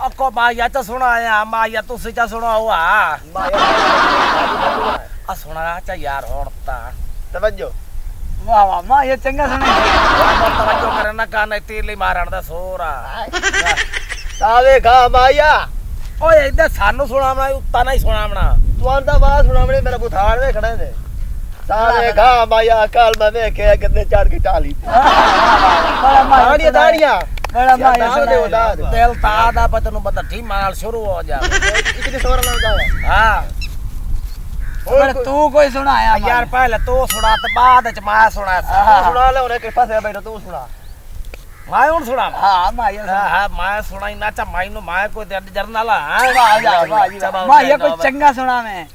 अको माया तो सुनाया माया तुसी चा सुनाओ आ सुना चा यार होता तवज्जो वाह वाह मां ये चंगा सुने तवज्जो करना कान तीली मारन दा सोरा तावे खा माया ओए इधर सानू सुनावना उत्ता नहीं सुनावना तू आंदा बात सुनावणे मेरा बुथाड़ में खड़े थे तावे खा माया काल में देखे कितने चार की टाली बड़ा माया दाड़ियां बड़ा माया दे औलाद दिल तादा पतनु बता ठीक माल शुरू हो जा इतनी सोरा लगा हां और तू कोई सुनाया यार पहले तू सुना तो बाद च मैं सुना सुना ले उन्हें कृपा से बैठो तू सुना मैं उन सुना हां माया हां मैं सुनाई ना चा माई नु मैं कोई जरनाला वाह माया कोई चंगा सुना मैं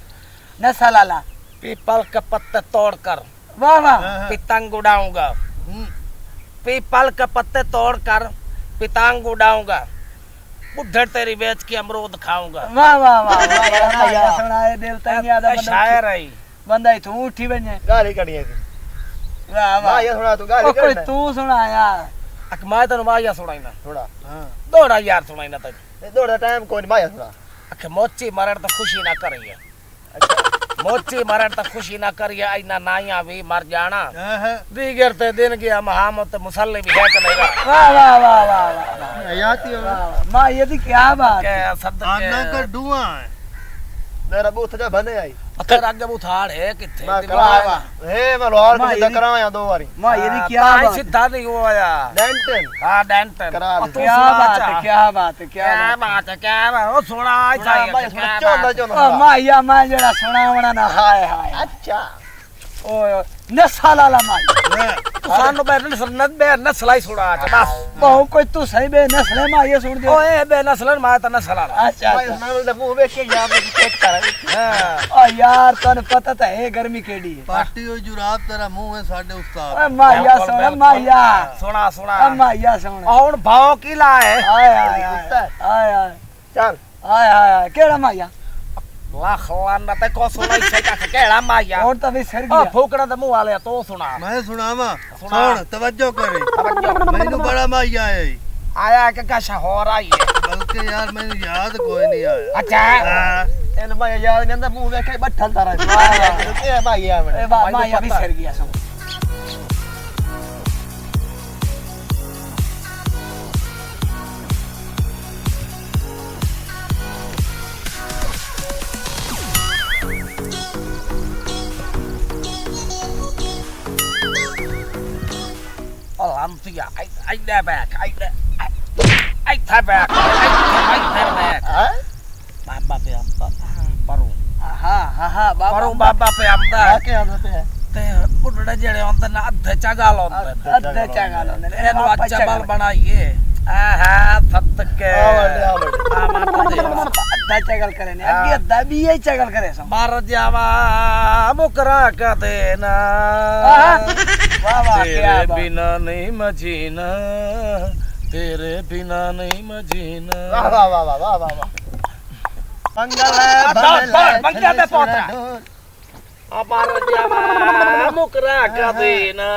नसलाला पीपल के पत्ते तोड़कर वाह वाह पतंग उड़ाऊंगा पीपल के पत्ते तोड़कर पतंग उड़ाऊंगा बुढ़े तेरी बेच के अमरूद खाऊंगा वाह वाह वाह माया सुनाए देवता ने आदा शायर है बंदा ही तू उठी बने गाली कड़िए वाह वाह माया सुना तू गाली कोई तू सुनाया अक मैं तन माया सुनाई ना थोड़ा हां दौड़ा यार सुनाई ना तन दौड़ा टाइम कोई माया सुना अक मोची मरण तो खुशी ना करिए मोची मरण तो खुशी ना करिए आईना नाया भी मर जाना दीगर ते दिन गया महामत मुसल्ले भी है कनेगा वाह वाह वाह वाह याती हो मां ये दी क्या बात के सद आना कर दुआ है मेरा बूथ जा बने आई अकर आगे बुथाड़ है किथे मैं करावा हे मैं लोहार के कराया दो बारी मां ये दी क्या बात सीधा नहीं हुआ यार डेंटन हां डेंटन करा क्या बात है क्या बात है क्या बात है क्या वो सुना चोंदा माया मां जरा सुनावना ना हाय हाय अच्छा ओए नसलाला माया सानो बैठन सन्नत बे नस्लाई सुना बस बहु कोई तू सही बे नस्ले माया सुन दे ओए बे नस्लन मा त नस्ला अच्छा मैं सुना ले मुंह देख के यार में चेक कर हां ओ यार तने पता तो है गर्मी केडी है पार्टी हो जुराब तेरा मुंह है साडे उस्ताद ओ माया सुन माया सुना सुना ओ माया सुन और भाव की लाए हाय हाय हाय हाय चल हाय हाय केड़ा माया लाख लाना ते को सुनाई से का केड़ा माया और तो भी सर ओ गया फूकड़ा दे मुंह वाले तो सुना मैं सुनावा सुना। सुन तवज्जो करे मैनू बड़ा माया है आया के कैसा हो रहा है बल्कि यार मैनू याद कोई नहीं आया अच्छा इन मैं यार ने अंदर मुंह देख के बैठल तारा ए भाई यार ए माया भी सर गया सब Lantia, I there back, I there back, I back. Baba पे आमदा परो हां हां हां परो बाबा पे आमदा के आदत है ते बुढ़ड़े जेड़े होंदे ना अद्धे चगाल होंदे अद्धे चंगा लो एनु अच्छा बल बनाइए आहा सत के अद्धा चगल करे ने आगे अद्धा भी यही चगल करे सब मर जावा मुकरा का देना वाह वाह क्या तेरे बात बिना नहीं मजीना तेरे बिना नहीं मजीना वाह वाह वाह वाह वाह वाह मंगल मंगल में पोतरा अमर जावा मुकरा का देना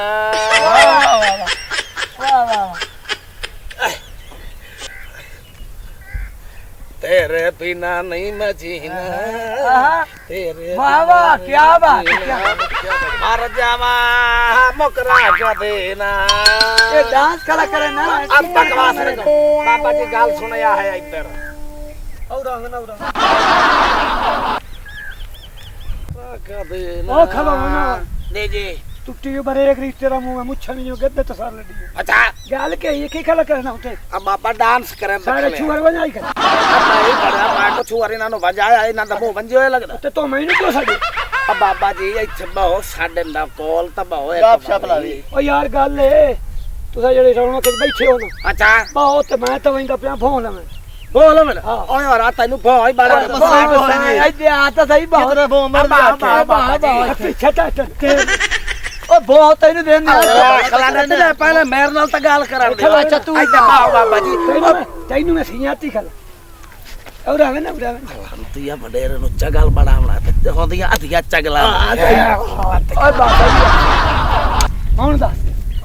वाह वाह तेरे बिना नहीं मजीना तेरे वाह वाह क्या बात क्या मर जावा मुकरा का देना ये डांस कला करे ना अब बकवास रखो बाबा जी गाल सुनया है इधर और का देना ओ खलो ना दे जी टुट्टी बरे एक रिश्तेदार मुंह में मुच्छा नहीं हो गद्दे तो सार लड़ी अच्छा गाल के ये की कला करना होते अब बाबा डांस करे सारे छुवर बनाई कर नहीं बड़ा माटो छुआरी ना बजाया ना तो मुंह बंजो लगदा तो मैंने क्यों साडी अब बाबा जी इथे बहु साडे ना कोल तो बहु गप शप लावी ओ यार गल है तुसा जेड़े रौनक के बैठे हो ना अच्छा बहुत मैं तो वहीं पे फोन है बोल मेरे ओ यार तैनू भाई बड़ा ऐसे आता सही बहुत कितने वो मर बाबा पीछे के ओ बहुत तैनू देन खलाने दे पहले मेरे नाल त गाल करा दे अच्छा तू बाबा जी तैनू मैं सियाती खला और आवे ना हंतिया बडेर नु चगल बनावना ते होंदिया अथिया चगला ओ बाबा कौन दा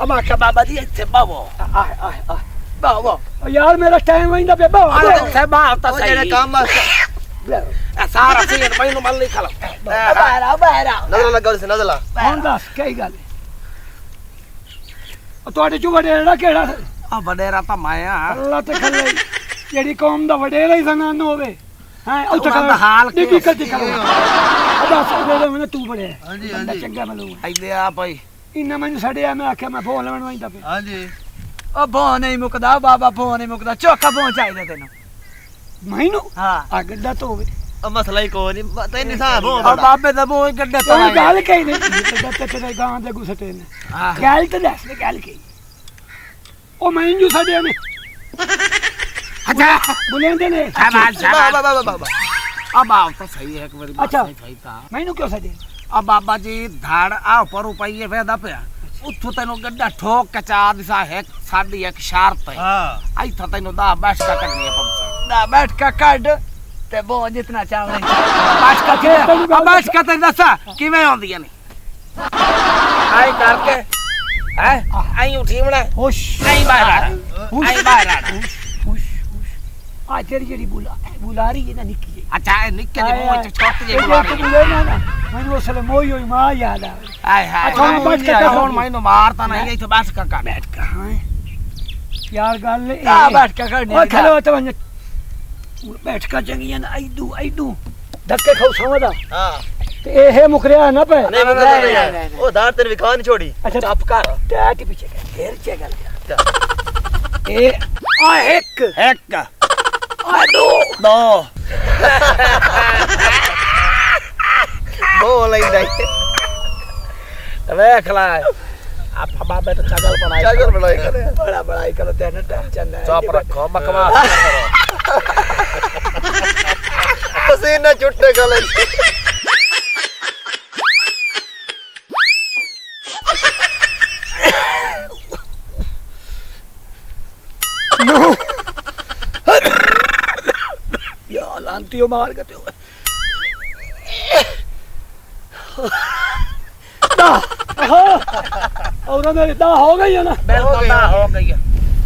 अब आका बाबा जी इथे बाबो आए आए आए ਵਾਹ ਵਾਹ ਓ ਯਾਰ ਮੇਰਾ ਟਾਈਮ ਵਈਂਦਾ ਪਿਆ ਬਾਵਾ ਸਹਿਬਾ ਤਾਂ ਉਹ ਜਿਹੜੇ ਸਹੀ ਕੰਮ ਆ ਸਾਰਾ ਸਹੀ ਮੈਨੂੰ ਮੱਲ ਨਹੀਂ ਖਲਾ ਬਾਹਰਾ ਨਜ਼ਰ ਲੱਗਾ ਉਸ ਨਜ਼ਰ ਲਾ ਹੁਣ ਦੱਸ ਕੀ ਗੱਲ ਹੈ ਉਹ ਤੁਹਾਡੇ ਚੋਂ ਵਡੇਰਾ ਕਿਹੜਾ ਆ ਵਡੇਰਾ ਤਾਂ ਮੈਂ ਆ ਅੱਲਾ ਤੇ ਖੱਲੇ ਜਿਹੜੀ ਕੌਮ ਦਾ ਵਡੇਰਾ ਹੀ ਜ਼ਨਾਨ ਹੋਵੇ ਹੈ ਉੱਥੇ ਉਹਨਾਂ ਦਾ ਹਾਲ ਕੀ ਕੀ ਕਰਦੀ ਕਰੋ ਦੱਸ ਦੇ ਮੈਨੂੰ ਤੂੰ ਬੜਿਆ ਹਾਂਜੀ ਬੰਦਾ ਹਾਂਜੀ ਚੰਗਾ ਮੈਨੂੰ ਐਦੇ ਆ ਭਾਈ ਇੰਨਾ ਮੈਨੂੰ ਛੱਡਿਆ ਮੈਂ ਆਖਿਆ ਮੈਂ ਫੋਨ ਲੈਣ ਵਈਂਦਾ ਪਿਆ ਹਾਂਜੀ ਉਹ ਫੋਨ ਨਹੀਂ ਮੁਕਦਾ ਬਾਬਾ ਫੋਨ ਨਹੀਂ ਮੁਕਦਾ ਚੋਖਾ ਫੋਨ ਚਾਹੀਦਾ ਤੈਨੂੰ ਮੈਨੂੰ ਹਾਂ ਆ ਗੱਡਾ ਤੋਂ ਹੋਵੇ ਉਹ ਮਸਲਾ ਹੀ ਕੋਈ ਨਹੀਂ ਤੈਨੂੰ ਹਿਸਾਬ ਹੋ ਆ ਬਾਬੇ ਦਾ ਮੂੰਹ ਗੱਡੇ ਤੋਂ ਕੋਈ ਗੱਲ ਕਹੀ ਨਹੀਂ ਗੱਡੇ ਤੇ ਗਾਂ ਦੇ ਗੁਸਟੇ ਨੇ ਗੱਲ ਤਾਂ ਦੱਸ ਦੇ ਗੱਲ ਕਹੀ ਉਹ ਮੈਨੂੰ ਛੱਡਿਆ ਨੇ ਅੱਛਾ ਬੁਲਾਉਂਦੇ ਨੇ ਆ ਬਾਤ ਤਾਂ ਸਹੀ ਹੈ ਇੱਕ ਵਾਰੀ ਬਾਤ ਅੱਛਾ। ਸਹੀ ਤਾਂ ਮੈਨੂੰ ਕਿਉਂ ਛੱਡਿਆ ਆ ਬਾਬਾ ਜੀ ਧੜ ਆ ਉੱਪਰ ਪਈਏ ਫੇਦਾ ਪਿਆ ਉੱਥੋਂ ਤੈਨੂੰ ਗੱਡਾ ਠੋਕ ਕਚਾ ਦਿਸਾ ਹੈ ਸਾਡੀ ਇੱਕ ਸ਼ਰਤ ਹੈ ਹਾਂ ਇੱਥੋਂ ਤੈਨੂੰ ਦਾ ਬੈਠ ਕੇ ਕੱਢਣੀ ਪਊ ਨਾ ਬੈਠ ਕੇ ਕੱਢ ਤੇ ਬਹੁਤ ਜਿਤਨਾ ਚਾਹਵੇਂ ਬੈਠ ਕੇ ਤੈਨੂੰ ਦੱਸਾਂ ਕਿਵੇਂ ਆਉਂਦੀਆਂ ਨੇ ਆਈ ਕਰਕੇ ਹੈ ਆਈ ਉਠੀਵਣਾ ਹੋਸ਼ ਆਈ ਬਾਹਰ ਆਈ ਬਾਹਰ ਹੋਸ਼ ਆ ਜਿਹੜੀ ਬੁਲਾ ਰਹੀ ਹੈ ਨਾ ਨਿੱਕੀ ਅੱਛਾ ਇਹ ਨਿੱਕੇ ਦੇ ਮੂੰਹ ਚ ਛੋਟ ਜੇ ਬੁਲਾ ਰਹੀ ਮੈਨੂੰ ਉਸਲੇ ਮੋਈ ਹੋਈ ਮਾਂ ਯਾਦ ਆ ਆਏ ਹਾਏ ਅੱਛਾ, ਹੁਣ ਬੈਠ ਕੇ ਹੁਣ ਮੈਨੂੰ ਮਾਰਤਾ ਨਹੀਂ ਇੱਥੇ ਬੈਠ ਕੇ ਕੱਢ ਬੈਠ ਕੇ ਹਾਂ ਯਾਰ ਗੱਲ ਇਹ ਆ ਬੈਠ ਕੇ ਕੱਢ ਓ ਖਲੋ ਤੇ ਵੰਜ ਬੈਠ ਕੇ ਚੰਗੀਆਂ ਨਾ ਐਡੂ ਧੱਕੇ ਖਾਉ ਸਮਝਦਾ ਹਾਂ ਤੇ ਇਹ ਮੁਕਰਿਆ ਨਾ ਪੈ ਨਹੀਂ ਉਹ ਦਾਰ ਤੇਰੇ ਵਿਖਾ ਨਹੀਂ ਛੋੜੀ ਅੱਛਾ ਚੁੱਪ ਕਰ ਟੈਟ ਪਿੱਛੇ ਕਰ ਫੇਰ ਚੇ ਗੱਲ ਇਹ ਆ ਇੱਕ ਇੱਕ ਆ ਦੋ ਬੋਲ ਲੈਂਦਾ ਵੇਖ ਲੈ ਆਪਾਂ ਬਾਬੇ ਤੋਂ ਚਗਲ ਬਣਾਈ ਚਾਗਰ ਬਣਾਈ ਕਰ ਬੜਾ ਬੜਾਈ ਕਰੋ ਤੇ ਨਾ ਟੈਨਸ਼ਨ ਲੈ ਚੁੱਪ ਰੱਖੋ ਬਕਵਾਸ ਕਰੋ ਪਸੀਨਾ ਛੁੱਟੇ ਗਲੇ या लांतियों मार के तो और मेरे दा हो गई है ना ਬਿਲਕੁਲ ਨਾ ਹੋ ਗਈ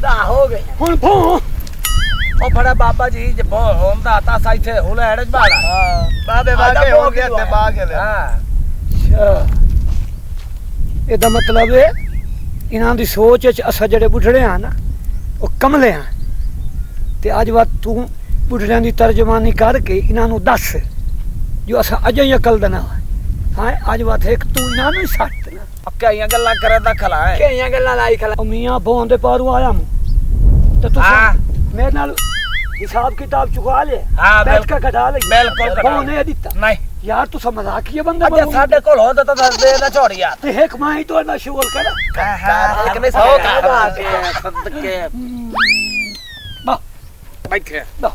दा हो गई हुन फो ਉਹ ਬੜਾ ਬਾਬਾ ਜੀ ਜੇ ਬੋ ਹੁੰਦਾ ਤਾਂ ਸਾਈਥੇ ਹੁਲੇ ਐੜ ਬਾੜਾ ਹਾਂ ਬਾਬੇ ਬਾਗੇ ਹੋ ਗਿਆ ਤੇ ਬਾਗੇ ਲੈ ਹਾਂ अच्छा ਇਹਦਾ ਮਤਲਬ ਹੈ ਇਹਨਾਂ ਦੀ ਸੋਚ ਵਿੱਚ ਅਸਾਂ ਜਿਹੜੇ ਬੁੱਢੜੇ ਆ ਨਾ ਉਹ ਕਮਲੇ ਆ ਤੇ ਅੱਜ ਵਾ ਤੂੰ ਬੁੱਢੜਿਆਂ ਦੀ ਤਰਜਮਾਨੀ ਕਰਕੇ ਇਹਨਾਂ ਨੂੰ ਦੱਸ ਜੋ ਅਸਾਂ ਅਜੇ ਹੀ ਅਕਲ ਦਨਾ ਹਾਂ ਅੱਜ ਵਾ ਇੱਕ ਤੂੰ ਇਹਨਾਂ ਨੂੰ ਸੱਟ ਨਾ ਪੱਕੀਆਂ ਗੱਲਾਂ ਕਰੇ ਦਾ ਖਲਾ ਹੈ ਕਿਹੀਆਂ ਗੱਲਾਂ ਲਾਈ ਖਲਾ ਉਹ ਮੀਆਂ ਬੋਂ ਦੇ ਪਾਰੂ ਆਇਆ ਮੂੰ ਤੇ ਤੂੰ ਹਾਂ। ਮੇਰੇ ਨਾਲ ਹਿਸਾਬ ਕਿਤਾਬ ਚੁਕਾ ਲੈ ਹਾਂ, ਬੈਠ ਬਿਲਕੁਲ। ਕੇ ਕਢਾ ਲਈ ਬਿਲਕੁਲ ਕਢਾ ਬੋਂ ਨੇ ਦਿੱਤਾ ਨਹੀਂ ਯਾਰ ਤੂੰ ਮਜ਼ਾਕੀਆ ਬੰਦਾ ਅੱਜ ਸਾਡੇ ਕੋਲ ਹੁੰਦਾ ਤਾਂ ਦੱਸ ਦੇ ਨਾ ਝੋੜੀਆ ਤੇ ਇੱਕ ਮਾਂ ਹੀ ਤੋਂ ਨਾ ਸ਼ੁਗਲ ਕਰ ਇੱਕ ਨੇ ਸੌ ਕਰ ਸਦਕੇ ਬਾ ਬੈਠੇ ਬਾ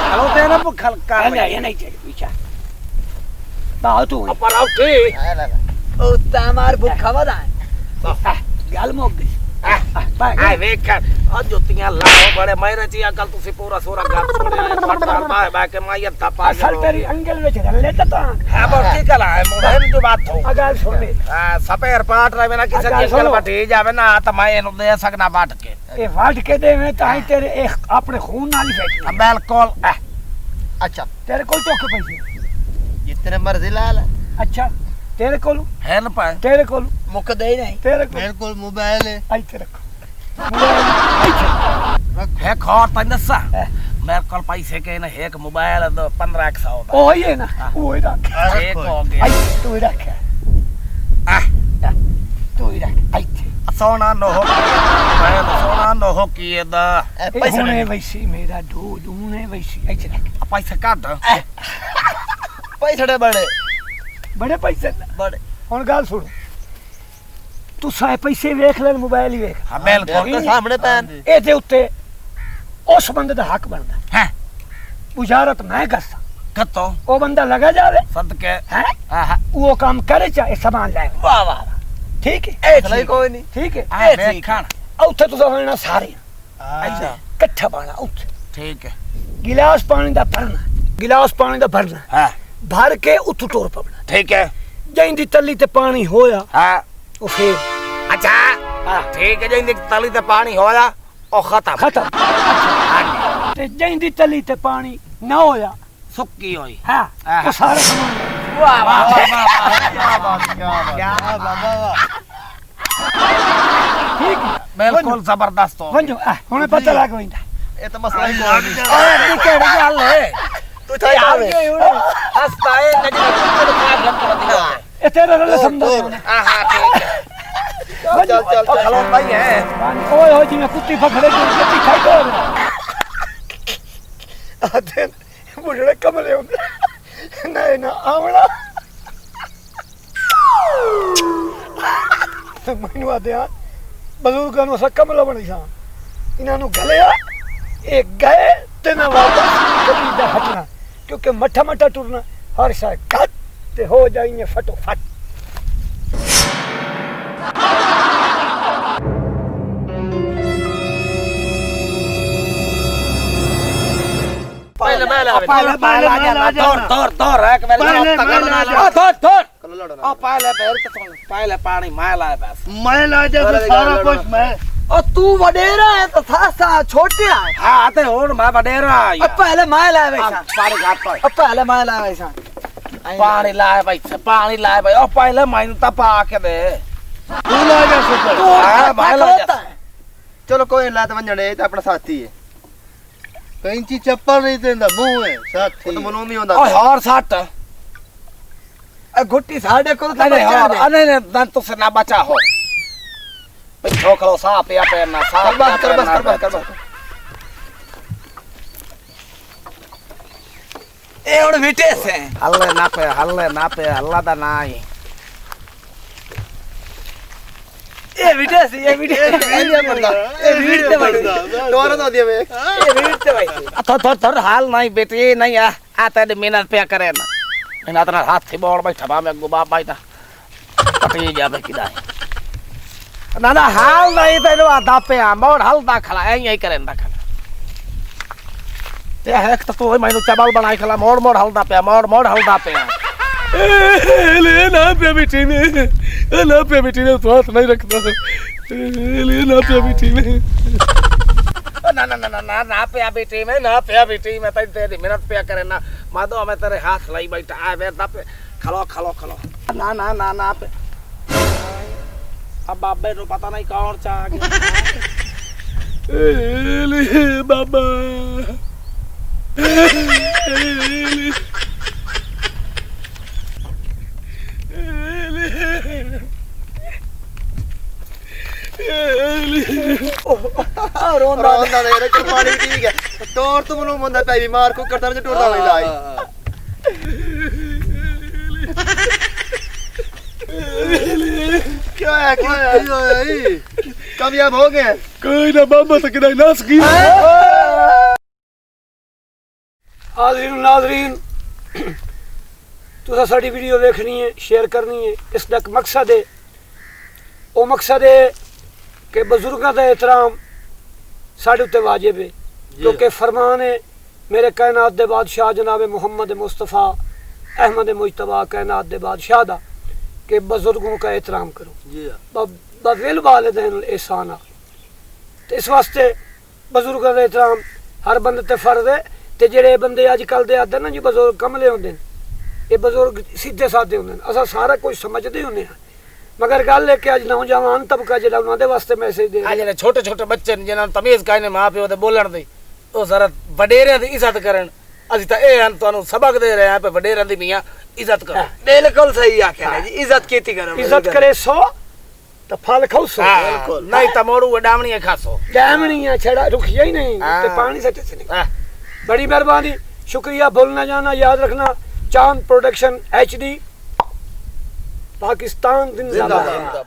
ਹਲੋ ਤੇ ਨਾ ਭੁੱਖਲ ਕਰ ਨਹੀਂ ਨਹੀਂ ਚਾਹੀਏ ਪੀਛਾ ਬਾ ਤੂੰ ਪਰ ਆਉਟੀ ਉਹ ਤਾਂ ਮਾਰ ਭੁੱਖਾ ਵਦਾ ਗੱਲ ਮੁੱਕ ਗਈ ਆਏ ਵੇਖ ਆ ਜੁੱਤੀਆਂ ਲਾਓ ਬੜੇ ਮਾਇਰੇ ਚ ਅਕਲ ਤੁਸੀਂ ਪੂਰਾ ਸੋਰਾ ਗੱਪ ਛੋੜਿਆ ਫਟ ਕਰਦਾ ਹੈ ਬਾ ਕੇ ਮਾਇਆ ਥਾਪਾ ਅਸਲ ਤੇਰੀ ਅੰਗਲ ਵਿੱਚ ਗੱਲ ਲੈ ਤਾ ਹੈ ਬੋਟੀ ਕਲਾ ਹੈ ਮੋਹਨ ਦੀ ਬਾਤ ਹੋ ਅਗਲ ਸੁਣ ਲੈ ਸਪੇਰ ਪਾਟ ਰਵੇ ਨਾ ਕਿਸੇ ਦੀ ਗੱਲ ਬਟੀ ਜਾਵੇ ਨਾ ਤਾਂ ਮੈਂ ਇਹਨੂੰ ਦੇ ਸਕਣਾ ਬਾਟ ਕੇ ਇਹ ਵੱਢ ਕੇ ਦੇਵੇਂ ਤਾਂ ਹੀ ਤੇਰੇ ਇਹ ਆਪਣੇ ਖੂਨ ਨਾਲ ਹੀ ਫੈਕੀ ਬਿਲਕੁਲ ਅੱਛਾ ਤੇਰੇ ਕੋਲ ਚੁੱਕ ਪੈਸੇ ਜਿੱਤਨੇ ਮਰਜ਼ੀ ਲਾ ਲੈ ਅੱਛਾ ਤੇਰੇ ਕੋਲ ਹੈ ਨਾ ਪਾ ਤੇਰੇ ਕੋਲ ਮੁੱਕਦਾ ਹੀ ਨਹੀਂ ਤੇਰੇ ਕੋਲ ਮੇਰੇ ਕੋਲ ਮੋਬਾਈਲ ਹੈ ਇੱਥੇ ਰੱਖੋ ਹੈ ਖੋਰ ਤਾਂ ਦੱਸਾ ਮੇਰੇ ਕੋਲ ਪੈਸੇ ਕੇ ਨਾ ਇੱਕ ਮੋਬਾਈਲ 1500 ਦਾ ਉਹ ਹੀ ਹੈ ਨਾ ਉਹ ਹੀ ਰੱਖ ਇੱਕ ਹੋ ਗਿਆ ਤੂੰ ਹੀ ਰੱਖ ਤੂੰ ਹੀ ਰੱਖ ਇੱਥੇ ਸੋਨਾ ਨੋ ਹੋ ਮੈਂ ਸੋਨਾ ਨੋ ਹੋ ਕੀ ਇਹਦਾ ਹੁਣੇ ਵੈਸੀ ਮੇਰਾ ਦੂਧ ਹੁਣੇ ਵੈਸੀ ਇੱਥੇ ਰੱਖ ਪੈਸੇ ਕੱਢ ਪੈਸੇ ਬੜੇ ਬੜੇ ਪੈਸੇ ਬੜੇ ਹੁਣ ਗੱਲ ਸੁਣ ਤੂੰ ਸਾਰੇ ਪੈਸੇ ਵੇਖ ਲੈ ਮੋਬਾਈਲ ਹੀ ਵੇਖ ਹਾਂ ਬਿਲਕੁਲ ਤਾਂ ਸਾਹਮਣੇ ਪੈਣ ਇਹਦੇ ਉੱਤੇ ਉਸ ਬੰਦੇ ਦਾ ਹੱਕ ਬਣਦਾ ਹੈ ਬੁਝਾਰਤ ਮੈਂ ਕਰਦਾ ਕਤੋਂ ਉਹ ਬੰਦਾ ਲਗਾ ਜਾਵੇ ਸਦਕੇ ਹੈ ਆਹ ਉਹ ਕੰਮ करे ਚਾਹੇ ਸਾਮਾਨ ਲੈ ਵਾਹ ਵਾਹ ਠੀਕ ਹੈ ਮਸਲਾ ਹੀ ਕੋਈ ਨਹੀਂ ਠੀਕ ਹੈ ਆ ਵੇਖਣ ਉੱਥੇ ਤੁਸੀਂ ਹੋਣਾ ਸਾਰੇ ਅੱਛਾ ਇਕੱਠਾ ਬਾਣਾ ਉੱਥੇ ਠੀਕ ਹੈ गिलास पानी दा भरना गिलास पानी दा भरना ਹਾਂ भर के उठू टोर पवना ਠੀਕ ਹੈ जैंदी तली ते पानी होया ਹਾਂ वो फिर ਅੱਛਾ ਠੀਕ ਹੈ ਜਿੰਦੀ ਤਲੀ ਤੇ ਪਾਣੀ ਹੋਇਆ ਉਹ ਖਤਮ ਖਤਮ ਤੇ ਜੈਂਦੀ ਤਲੀ ਤੇ ਪਾਣੀ ਨਾ ਹੋਇਆ ਸੁੱਕੀ ਹੋਈ ਹਾਂ ਆਹਾ। ਉਹ ਸਾਰਾ ਸਮਾਨ ਵਾਹ ਵਾਹ ਵਾਹ ਵਾਹ क्या बात क्या ਬਾਬਾ ਵਾਹ ਠੀਕ ਹੈ ਬਿਲਕੁਲ ਜ਼ਬਰਦਸਤ ਹੋ ਵੰਜੋ ਹੁਣੇ ਪਤਾ ਲੱਗ ਵੈਂਦਾ ये तो मसला ही कोई नहीं ਓਏ ਨੀ ਕਿਹੜੀ ਗੱਲ ਹੈ तू था यार ਹਸਤਾ ਹੈ ਨਜਰ ਕੁੱਤੇ ਨੂੰ ਖਾ ਲੰਮ ਕਰ ਦਿਆ ਇਹ ਤੇਰਾ ਰਲ ਸਮਝਦਾ ਆਹਾ ਠੀਕ ਹੈ चल चल चल ਖਲੋਣ ਭਾਈ ਹੈ ਓਏ ਹੋਏ ਜਿਵੇਂ ਕੁੱਤੀ ਫਖੜੇ ਦੀ ਕਿੱਤੀ ਖਾਈ ਦੋ ਆਦੇ ਬੁੱਢੜੇ ਕਮਲੇ ਹੁੰਦੇ ਨਹੀਂ ਨਾ ਆਵਣਾ ਮੈਨੂੰ ਆਦੇ ਆ ਬਜ਼ੁਰਗਾਂ ਨੂੰ ਅਸਾਂ ਕਮਲਾ ਬਣੀ ਸਾਂ ਇਹਨਾਂ ਨੂੰ ਗਲਿਆ ਇਹ ਗਏ ਤੇ ਨਾ ਵਾਪਸ ਕਦੀ ਦਾ ਹਟਣਾ ਕਿਉਂਕਿ ਮੱਠਾ ਮੱਠਾ ਟੁਰਨਾ ਹਰ ਸ਼ਾਇ ਕੱਟ ਤੇ ਹੋ ਜਾਈਏ ਫਟੋ ਫਟ पहले पहले दौड़ एक बार पहले दौड़ कल लड़ना ओ पहले पैर तो सुन पहले पानी मैं लाया बस मैं ला जा सारा कुछ मैं और तू वडेरा है तो था सा छोटे है हां ते और मैं बडेरा अब पहले मैं लाया वैसा पानी घाट पर अब पहले मैं लाया वैसा पानी लाया भाई पानी लाया भाई ओ पहले मैंने तो पा के दे तू ला जा सुपर तू हाँ, भाई ला जा। चलो कोई ला तो वंजने तो अपना साथी है कैंची चप्पल नहीं देंदा मुंह है साथी वो तो मनो नहीं ओ होता यार सट घुट्टी साढ़े को तो नहीं यार नहीं नहीं तो से ना बचा हो भाई ठोक लो साफ या पैरना साफ कर बस ए और बेटे से हल्ले ना पे हल्ला दा ना ही ये वीडियो भाई तोरा तो दिया वे ये वीडियो भाई थोड़ हाल नहीं बेटी नहीं आ तेरी मेहनत पे करे ना मेहनत ना हाथ थी बोल बैठा बा में गुबा बैठा पटी जावे किदा ना ना हाल नहीं तेरे आधा पे आ मोड़ हल दा खला यही करे ना खला ते है तो मैंने चावल बनाई खला मोड़ मोड़ हल दा पे मोड़ हल दा पे ले ना पे बेटी ने तो हाथ नहीं रखता ले ना पे बेटी ने ना पे बेटी में तेरी मेहनत पे करे ना माधो मैं तेरे हाथ लाई बैठा आ वे ना पे खलो ना पे अब बाबे को पता नहीं कौन चाह ले बाबा रोंदा दे रे चल पानी ठीक है तोर तो मनो मंदा पे बीमार को करता मुझे टोरदा नहीं लाई क्या है कामयाब हो गए कोई ना बाबा तक नहीं नास की नाज़रीन तुसा साडी वीडियो देखनी है शेयर करनी है इसका मकसद है वो मकसद है कि बुजुर्गों का एहतराम साढ़े उत्ते वाजिब है क्योंकि फरमान है मेरे कायनात दे बादशाह जनाब मुहम्मद मुस्तफ़ा अहमद मुजतबा कायनात दे बादशाह दा कि बुजुर्गों का एहतराम करो बविल वालिदैन एहसाना तो इस वास्ते बुजुर्गों का एहतराम हर बंदे ते फर्ज है ते जेड़े बंदे अजकल दे आदे ना जी बुजुर्ग कमले होंदे ये बुजुर्ग सीधे साधे होंदे असा सारा कुछ समझदे होंदे मगर गल है कि अज नौजवान तबका जेड़ा उन्हां दे वास्ते मैसेज दे जेड़े छोटे छोटे बच्चे ने जिन्हां तमीज काई ने मां प्यो दे बोलण दी ओ जरा वडेरियां दी इज्जत करन ਅਸੀਂ ਤਾਂ ਇਹ ਹਨ ਤੁਹਾਨੂੰ ਸਬਕ ਦੇ ਰਹੇ ਹਾਂ ਕਿ ਵਡੇਰਾਂ ਦੀ ਮੀਆਂ ਇੱਜ਼ਤ ਕਰੋ बिल्कुल सही आख्या जी इज्जत कीती करो इज्जत करे 100 तो फल खाओ 100 बिल्कुल नहीं तो मोड़ू डामणी खासो डामणियां छड़ा रुखिया ही नहीं ते पानी सटे से नहीं बड़ी मेहरबानी शुक्रिया भूल ना जाना याद रखना चांद प्रोडक्शन HD पाकिस्तान जिंदाबाद।